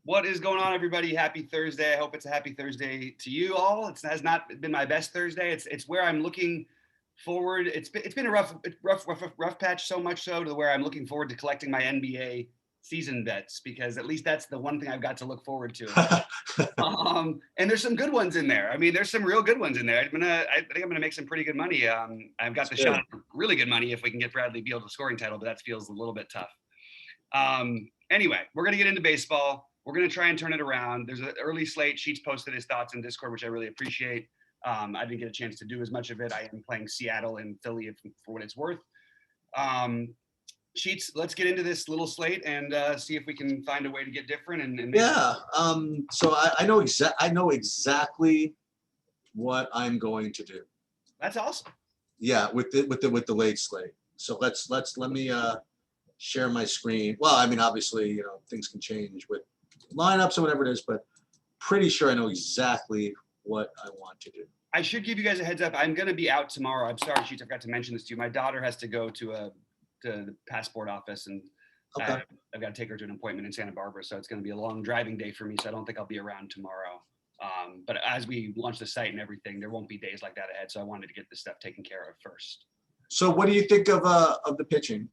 What is going on, everybody? Happy Thursday. I hope it's a happy Thursday to you all. It has not been my best Thursday. It's where I'm looking forward. It's been a rough patch, so much so to where I'm looking forward to collecting my NBA season bets, because at least that's the one thing I've got to look forward to. And there's some good ones in there. I mean, there's some real good ones in there. I think I'm gonna make some pretty good money. I've got the shot at really good money if we can get Bradley Beal to the scoring title, but that feels a little bit tough. Anyway, we're gonna get into baseball. We're going to try and turn it around. There's an early slate. Sheets posted his thoughts in Discord, which I really appreciate. I didn't get a chance to do as much of it. I am playing Seattle and Philly for what it's worth. Sheets, let's get into this little slate and see if we can find a way to get different. And yeah. So I know exactly what I'm going to do. That's awesome. Yeah, with the late slate. So let me share my screen. Well, I mean, obviously, things can change with lineups or whatever it is, but pretty sure I know exactly what I want to do. I should give you guys a heads up. I'm going to be out tomorrow. I'm sorry, Sheets, I forgot to mention this to you. My daughter has to go to the passport office, and okay. I've got to take her to an appointment in Santa Barbara, so it's going to be a long driving day for me, so I don't think I'll be around tomorrow. But as we launch the site and everything, there won't be days like that ahead, so I wanted to get this stuff taken care of first. So what do you think of the pitching?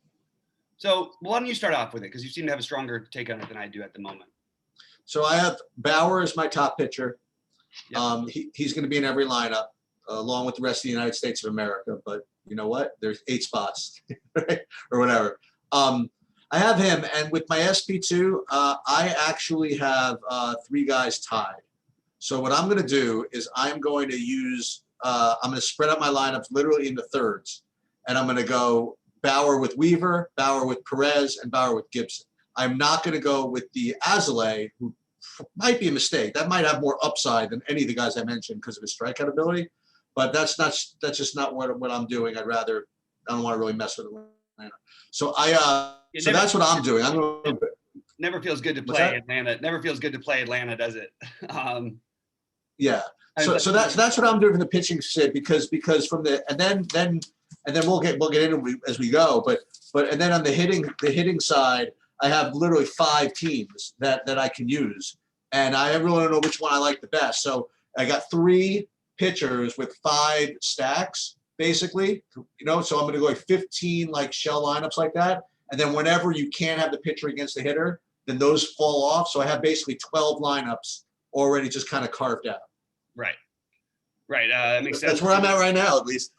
So why don't you start off with it, because you seem to have a stronger take on it than I do at the moment. So I have Bauer as my top pitcher. Yep. He's going to be in every lineup, along with the rest of the United States of America. But you know what? There's 8 spots, right? Or whatever. I have him, and with my SP2, I actually have 3 guys tied. So what I'm going to do is I'm going to spread out my lineups literally into thirds, and I'm going to go Bauer with Weaver, Bauer with Perez, and Bauer with Gibson. I'm not going to go with the Azalea, who might be a mistake. That might have more upside than any of the guys I mentioned because of his strikeout ability, but that's just not what I'm doing. I don't want to really mess with Atlanta. So that's what I'm doing. Never feels good to play Atlanta. Never feels good to play Atlanta, does it? Yeah. So that's what I'm doing for the pitching, Sid, because from the and then we'll get into it as we go. But and then on the hitting side, I have literally 5 teams that I can use, and I really don't know which one I like the best. So I got 3 pitchers with 5 stacks, basically. So I'm going to go like 15 like shell lineups like that, and then whenever you can't have the pitcher against the hitter, then those fall off. So I have basically 12 lineups already just kind of carved out. Right. That makes sense. That's where I'm at right now, at least.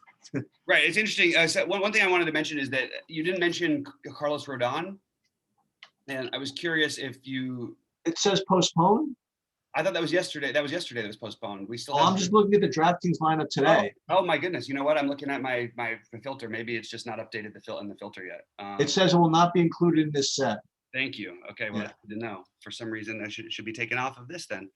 Right. It's interesting. So one thing I wanted to mention is that you didn't mention Carlos Rodon. And I was curious if you. It says postponed. I thought that was yesterday. That was yesterday. That was postponed. We still. I'm just looking at the DraftKings lineup today. Oh my goodness! You know what? I'm looking at my filter. Maybe it's just not updated in the filter yet. It says it will not be included in this set. Thank you. Okay. Well, yeah. I didn't know. For some reason, I should be taken off of this then.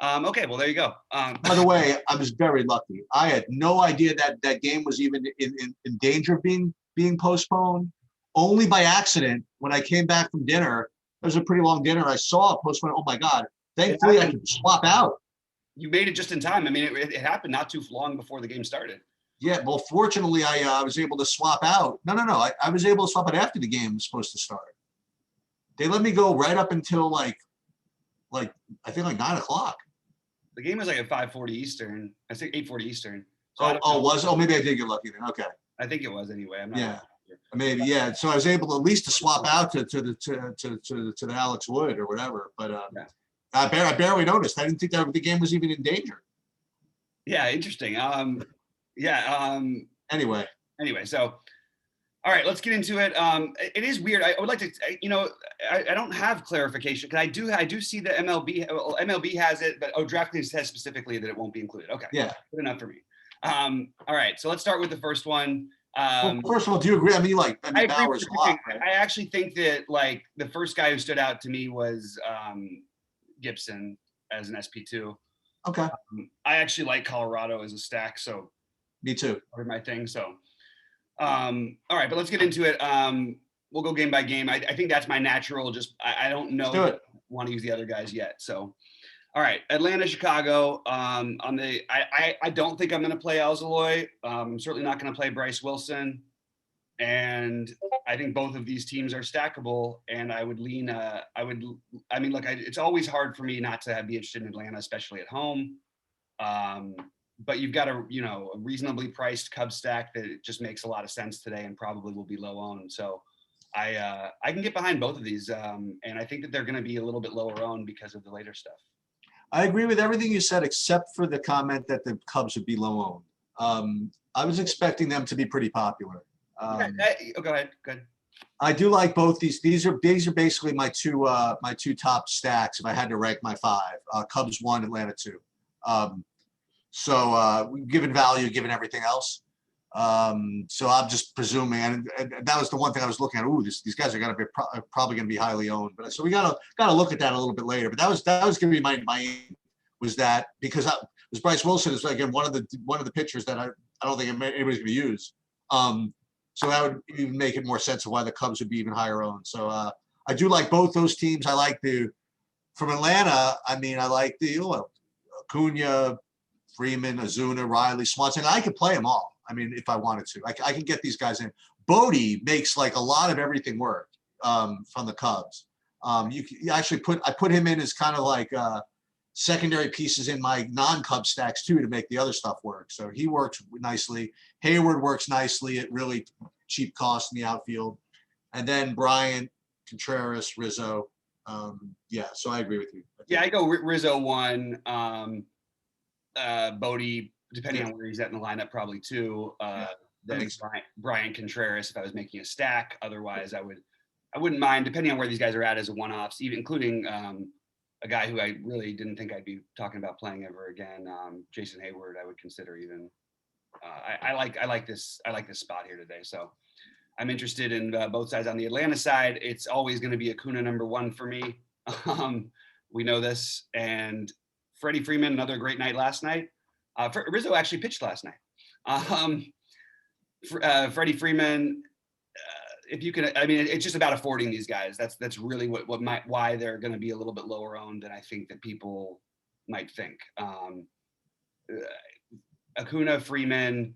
Okay. Well, there you go. By the way, I was very lucky. I had no idea that game was even in danger of being postponed. Only by accident, when I came back from dinner, it was a pretty long dinner. I saw a postponed. Oh my God! Thankfully, I could swap out. You made it just in time. I mean, it happened not too long before the game started. Yeah. Well, fortunately, I was able to swap out. No. I was able to swap out after the game was supposed to start. They let me go right up until like I think like 9 o'clock. The game was like at 5:40 Eastern. I think 8:40 Eastern. So maybe I did get lucky then. Okay. I think it was anyway. I'm not. Yeah. Maybe, yeah. So I was able to at least to swap out to the Alex Wood or whatever. But yeah. I barely noticed. I didn't think that the game was even in danger. Yeah, interesting. Anyway, so all right, let's get into it. It is weird. I would like to, I don't have clarification because I do see the MLB. Well, MLB has it, but DraftKings says specifically that it won't be included. Okay, yeah, good enough for me. All right, so let's start with the first one. Well, first of all, do you agree? I mean, Bauer's a lot, right? I actually think that like the first guy who stood out to me was Gibson as an SP2. Okay. I actually like Colorado as a stack, so. Me too. My thing. So, all right, but let's get into it. We'll go game by game. I think that's my natural. Just I don't know. Do it. Want to use the other guys yet. So, all right, Atlanta, Chicago. I don't think I'm going to play Alzaloy. I'm certainly not going to play Bryce Wilson. And I think both of these teams are stackable. And I would lean. I mean, look, it's always hard for me not to be interested in Atlanta, especially at home. Um, but you've got a reasonably priced Cubs stack that just makes a lot of sense today and probably will be low owned. So I can get behind both of these, and I think that they're going to be a little bit lower owned because of the later stuff. I agree with everything you said, except for the comment that the Cubs would be low owned. I was expecting them to be pretty popular. Okay, go ahead. Good. I do like both these. These are basically my two top stacks. If I had to rank my five, Cubs 1, Atlanta 2. Given value, given everything else. So I'm just presuming, and that was the one thing I was looking at. Ooh, these guys are going to be probably going to be highly owned. But so we got to look at that a little bit later. But that was going to be my was that because was Bryce Wilson is again one of the pitchers that I don't think anybody's going to use. So that would even make it more sense of why the Cubs would be even higher owned. So I do like both those teams. I like from Atlanta. I mean, I like Acuna, Freeman, Ozuna, Riley, Swanson. I could play them all. I mean, if I wanted to, I can get these guys in. Bodie makes like a lot of everything work from the Cubs. You actually I put him in as kind of like secondary pieces in my non-Cub stacks too to make the other stuff work. So he works nicely. Hayward works nicely at really cheap cost in the outfield. And then Bryant, Contreras, Rizzo. So I agree with you. Yeah, I go Rizzo 1, Bodie, depending on where he's at in the lineup, probably 2. Then Brian Contreras if I was making a stack. Otherwise, I wouldn't mind, depending on where these guys are at as a one-offs, even including a guy who I really didn't think I'd be talking about playing ever again, Jason Hayward. I would consider even. I like this spot here today. So I'm interested in both sides. On the Atlanta side, it's always going to be Acuna number 1 for me. We know this. And Freddie Freeman, another great night last night. Rizzo actually pitched last night. Freddie Freeman, if you can, I mean, it's just about affording these guys. That's really why they're going to be a little bit lower owned than I think that people might think. Acuna, Freeman,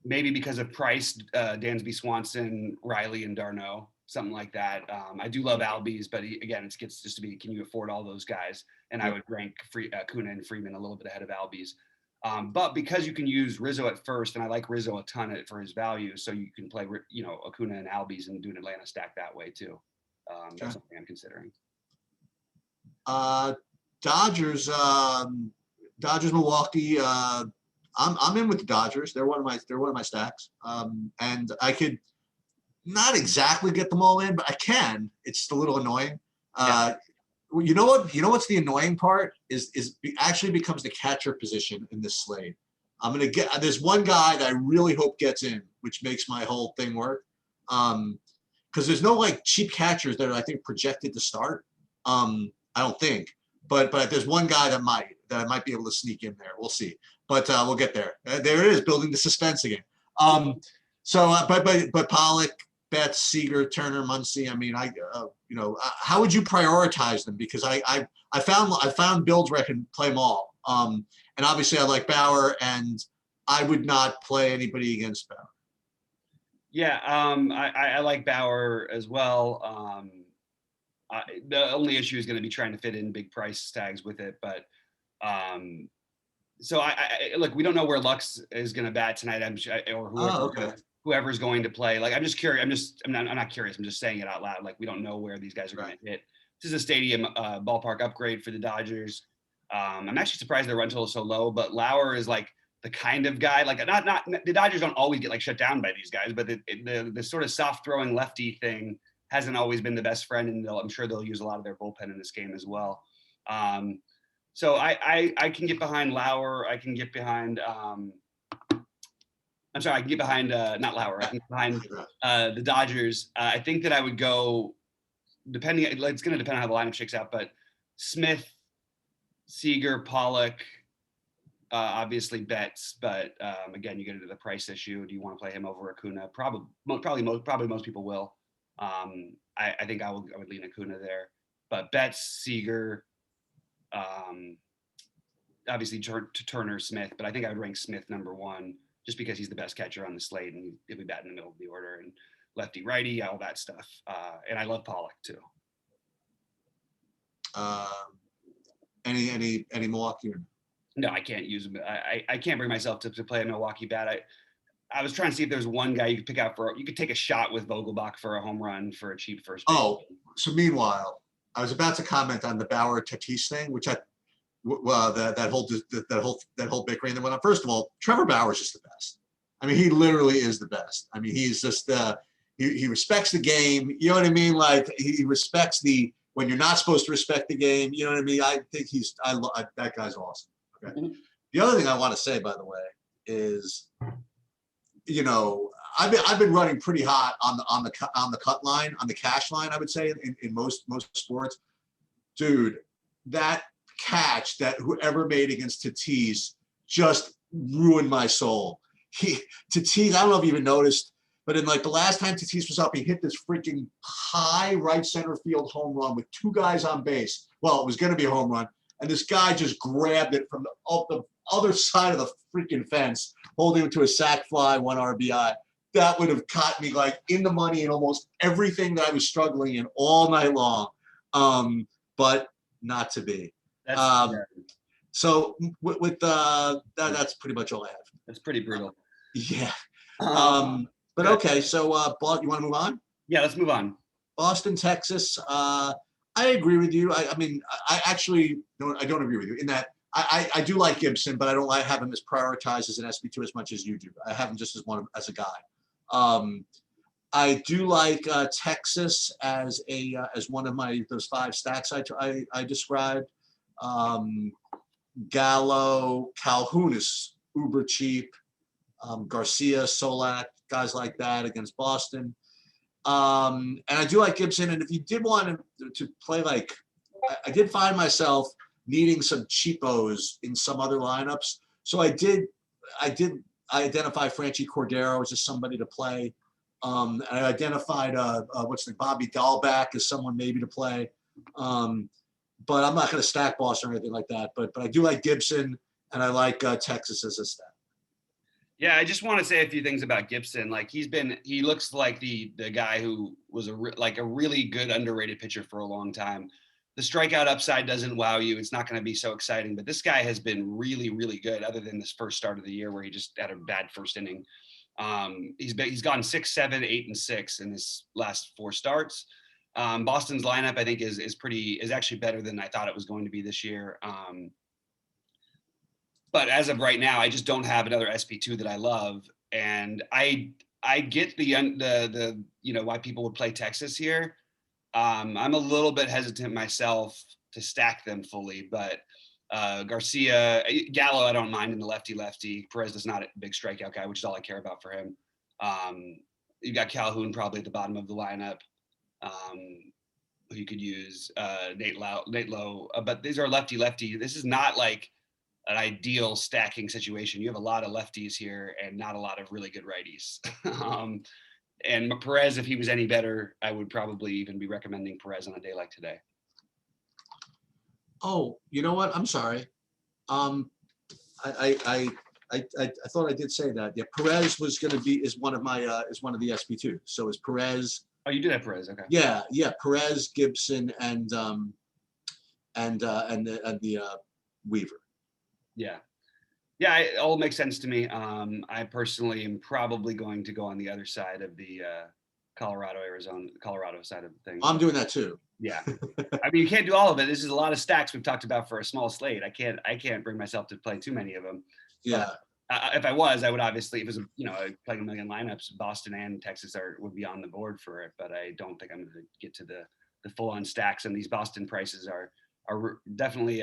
maybe because of price, Dansby, Swanson, Riley, and d'Arnaud, something like that. I do love Albies, but again, it gets just to be, can you afford all those guys? And I would rank Acuna and Freeman a little bit ahead of Albies. But because you can use Rizzo at first, and I like Rizzo a ton for his value, so you can play, Acuna and Albies and do an Atlanta stack that way too. That's something I'm considering. Dodgers, Milwaukee. I'm in with the Dodgers. They're one of my stacks. And I could not exactly get them all in, but I can. It's a little annoying. You know what's the annoying part is actually becomes the catcher position in this slate. There's one guy that I really hope gets in, which makes my whole thing work. Because there's no like cheap catchers that are, I think, projected to start. I don't think, but there's one guy that I might be able to sneak in there. We'll see, but we'll get there. There it is, building the suspense again. But Pollock, Betts, Seager, Turner, Muncy. I mean, how would you prioritize them? Because I found builds where I can play them all. And obviously I like Bauer, and I would not play anybody against Bauer. Yeah, I like Bauer as well. The only issue is going to be trying to fit in big price tags with it, but so look, we don't know where Lux is going to bat tonight. Or whoever's going to play. Like, I'm just curious. I'm not curious. I'm just saying it out loud. Like, we don't know where these guys are going to hit. This is a stadium ballpark upgrade for the Dodgers. I'm actually surprised their run total is so low, but Lauer is like the kind of guy, like not the Dodgers don't always get like shut down by these guys, but the sort of soft throwing lefty thing hasn't always been the best friend, and I'm sure they'll use a lot of their bullpen in this game as well. So I can get behind Lauer. I can get behind I can get behind not Lauer. I can get behind the Dodgers. I think that I would go it's going to depend on how the lineup shakes out, but Smith, Seager, Pollock, obviously Betts, but again, you get into the price issue. Do you want to play him over Acuna? Probably most people will. I think I would lean Acuna there, but Betts, Seager, obviously Turner, Smith, but I think I would rank Smith number 1 just because he's the best catcher on the slate and he'll be batting in the middle of the order. And lefty righty, all that stuff. And I love Pollock too. Any Milwaukee? No, I can't use him. I can't bring myself to play a Milwaukee bat. I was trying to see if there's one guy you could pick out you could take a shot with Vogelbach for a home run for a cheap first base. Oh, so meanwhile, I was about to comment on the Bauer Tatis thing, which that whole bickering that went on. First of all, Trevor Bauer is just the best. I mean, he literally is the best. I mean, he's just he respects the game. You know what I mean? Like he respects when you're not supposed to respect the game. You know what I mean? I think that guy's awesome. Okay. Mm-hmm. The other thing I want to say, by the way, is, I've been running pretty hot on the cut line, on the cash line, I would say, in most sports. Dude, that catch that whoever made against Tatis just ruined my soul. Tatis, I don't know if you even noticed, but in like the last time Tatis was up, he hit this freaking high right center field home run with two guys on base. Well, it was going to be a home run. And this guy just grabbed it from the other side of the freaking fence, holding it to a sac fly, 1 RBI. That would have caught me like in the money in almost everything that I was struggling in all night long. But not to be. So with that's pretty much all I have. That's pretty brutal. Yeah. But okay. So, you want to move on? Yeah, let's move on. Boston, Texas. I agree with you. I mean, I actually don't agree with you in that I do like Gibson, but I don't have him as prioritized as an SB2 as much as you do. I have him just as a guy. I do like Texas as one of those 5 stacks I described. Gallo, Calhoun is uber cheap. Garcia, Solak, guys like that against Boston. And I do like Gibson. And if you did want to play, like, I did find myself needing some cheapos in some other lineups. So I identified Franchi Cordero as just somebody to play. I identified Bobby Dahlback as someone maybe to play. But I'm not going to stack Boston or anything like that. But I do like Gibson, and I like Texas as a stack. Yeah, I just want to say a few things about Gibson. Like he looks like the guy who was a really good underrated pitcher for a long time. The strikeout upside doesn't wow you. It's not going to be so exciting, but this guy has been really, really good other than this first start of the year where he just had a bad first inning. He's gone 6, 7, 8, and 6 in his last 4 starts. Boston's lineup, I think, is actually better than I thought it was going to be this year. But as of right now, I just don't have another SP2 that I love, and I get the why people would play Texas here. I'm a little bit hesitant myself to stack them fully, but Garcia, Gallo, I don't mind in the lefty. Perez is not a big strikeout guy, which is all I care about for him. You got Calhoun probably at the bottom of the lineup. Who you could use Nate Lowe, but these are lefty. This is not like an ideal stacking situation. You have a lot of lefties here and not a lot of really good righties. And Perez, if he was any better, I would probably even be recommending Perez on a day like today. Oh, you know what? I'm sorry. I thought I did say that. Yeah, Perez is one of the SP2. So is Perez. Oh, you did have Perez. Okay. Yeah. Perez, Gibson, and Weaver. Yeah, it all makes sense to me. I personally am probably going to go on the other side of the Colorado side of things. I'm doing that too. Yeah, I mean, you can't do all of it. This is a lot of stacks we've talked about for a small slate. I can't bring myself to play too many of them. Yeah. But, if I would obviously, if it was playing a million lineups, Boston and Texas would be on the board for it. But I don't think I'm going to get to the full on stacks. And these Boston prices are definitely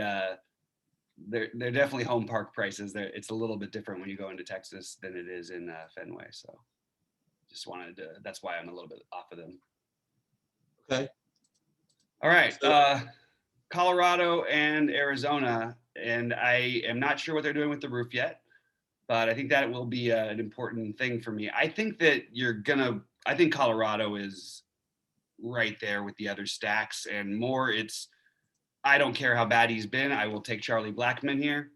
they're definitely home park prices. It's a little bit different when you go into Texas than it is in Fenway. So just that's why I'm a little bit off of them. Okay. All right. Colorado and Arizona, and I am not sure what they're doing with the roof yet, but I think that will be an important thing for me. I think that I think Colorado is right there with the other stacks, and more I don't care how bad he's been. I will take Charlie Blackmon here.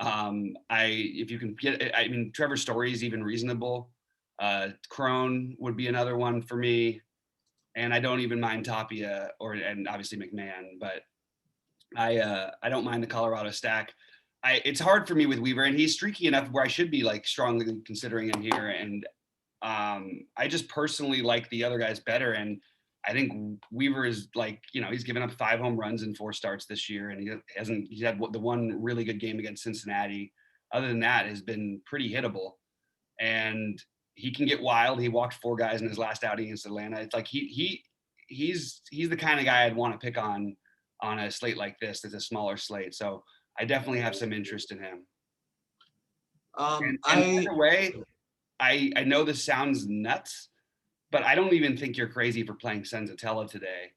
If you can get, I mean, Trevor Story is even reasonable. Crone would be another one for me. And I don't even mind Tapia and obviously McMahon, but I don't mind the Colorado stack. It's hard for me with Weaver, and he's streaky enough where I should be like strongly considering him here. And I just personally like the other guys better. And I think Weaver is like, he's given up 5 home runs in 4 starts this year, and he's had the one really good game against Cincinnati. Other than that, has been pretty hittable, and he can get wild. He walked 4 guys in his last outing against Atlanta. It's like he's the kind of guy I'd want to pick on a slate like this. That's a smaller slate. So I definitely have some interest in him. And by the way, I know this sounds nuts, but I don't even think you're crazy for playing Senzatella today.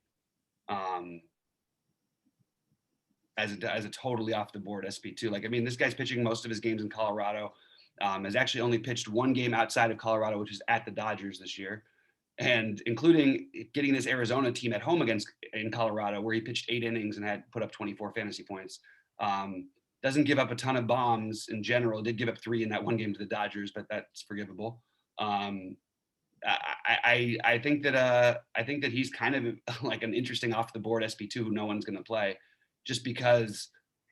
As a totally off the board SP2. Like, I mean, this guy's pitching most of his games in Colorado. Has actually only pitched 1 game outside of Colorado, which is at the Dodgers this year, and including getting this Arizona team at home in Colorado, where he pitched 8 innings and had put up 24 fantasy points. Doesn't give up a ton of bombs in general. Did give up 3 in that 1 game to the Dodgers, but that's forgivable. I think that he's kind of like an interesting off the board SP2 who no one's going to play, just because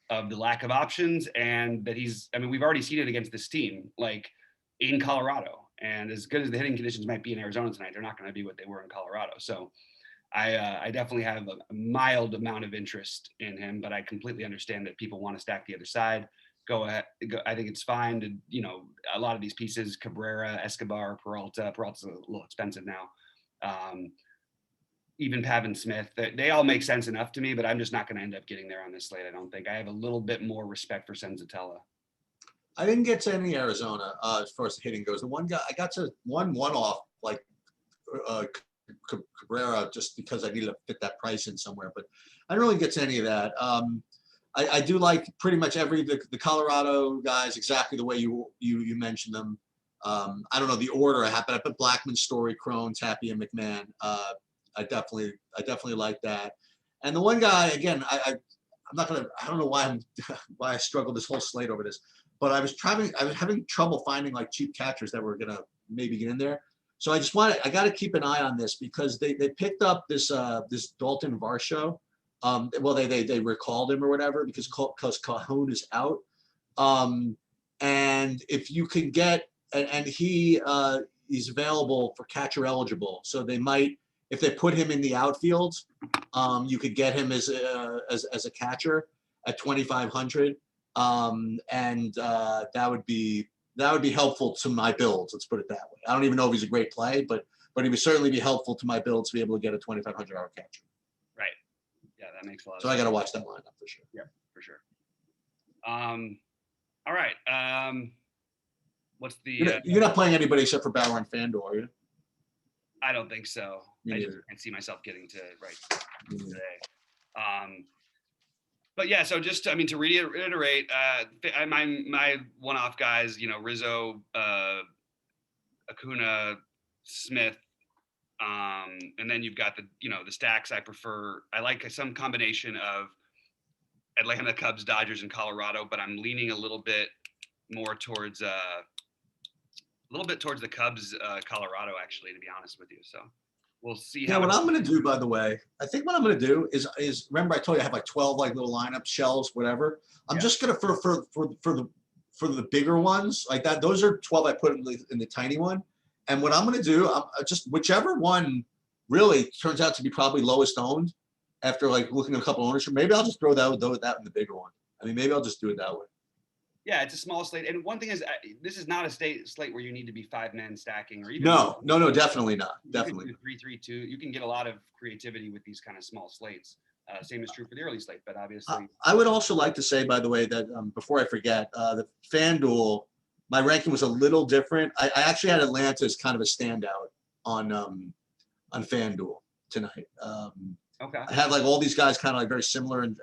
of the lack of options, and that we've already seen it against this team, like in Colorado, and as good as the hitting conditions might be in Arizona tonight, they're not going to be what they were in Colorado. So I definitely have a mild amount of interest in him, but I completely understand that people want to stack the other side. Go ahead. I think it's fine to, a lot of these pieces, Cabrera, Escobar, Peralta's a little expensive now. Even Pavin Smith, they all make sense enough to me, but I'm just not going to end up getting there on this slate. I don't think. I have a little bit more respect for Senzatella. I didn't get to any Arizona as far as hitting goes. The one guy I got to one-off, like Cabrera, just because I needed to fit that price in somewhere, but I didn't really get to any of that. I do like pretty much the Colorado guys exactly the way you mentioned them. I don't know the order I have, but I put Blackman, Story, Crone, Tapia, and McMahon. I definitely like that. And the one guy, again, I don't know why I struggled this whole slate over this, but I was having trouble finding like cheap catchers that were gonna maybe get in there. So I got to keep an eye on this, because they picked up this Dalton Varsho. They recalled him or whatever because Cajon is out. And if you can get, and he's available for catcher eligible, so they might, if they put him in the outfield, you could get him as a catcher at 2,500, and that would be helpful to my builds. Let's put it that way. I don't even know if he's a great play, but he would certainly be helpful to my builds to be able to get a $2,500 catcher. Right. Yeah, that makes a lot of sense. So I got to watch that lineup for sure. Yeah, for sure. All right. What's the? You're not playing anybody except for Bauer and FanDuel, are you? I don't think so. I just can't see myself getting to today. But yeah, so just to reiterate, my one-off guys, Rizzo, Acuna, Smith, and then you've got the stacks I prefer. I like some combination of Atlanta, Cubs, Dodgers, and Colorado, but I'm leaning a little bit more towards the Cubs, Colorado, actually, to be honest with you. So we'll see. Yeah, what I'm going to do, by the way, I think what I'm going to do is remember I told you I have like 12 like little lineup shells, whatever. I'm just going to for the bigger ones like that. Those are 12 I put in the tiny one. And what I'm going to do, I'm just whichever one really turns out to be probably lowest owned after like looking at a couple ownership. Maybe I'll just throw that in the bigger one. I mean, maybe I'll just do it that way. Yeah, it's a small slate. And one thing is, this is not a slate where you need to be 5-man stacking or even. No, definitely not. Definitely. 3-3-2. You can get a lot of creativity with these kind of small slates. Same is true for the early slate, but obviously. I would also like to say, by the way, that before I forget, the FanDuel, my ranking was a little different. I actually had Atlanta as kind of a standout on FanDuel tonight. Okay. I had like all these guys kind of like very similar on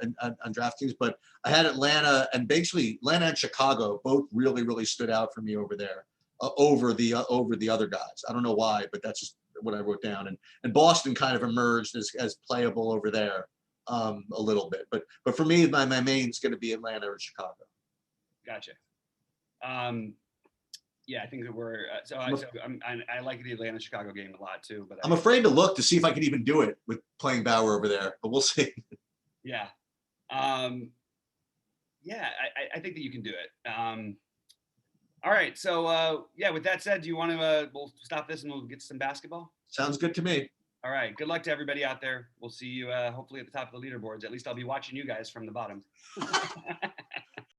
DraftKings, but I had Atlanta and basically Atlanta and Chicago both really, really stood out for me over there, over the other guys. I don't know why, but that's just what I wrote down. And Boston kind of emerged as playable over there a little bit. But for me, my main is going to be Atlanta or Chicago. Gotcha. Yeah, I think that we're I like the Atlanta Chicago game a lot too. But I'm afraid to look to see if I can even do it with playing Bauer over there, but we'll see. Yeah, yeah, I think that you can do it. All right, so yeah, with that said, do you want to we'll stop this and we'll get to some basketball? Sounds good to me. All right, good luck to everybody out there. We'll see you hopefully at the top of the leaderboards. At least I'll be watching you guys from the bottom.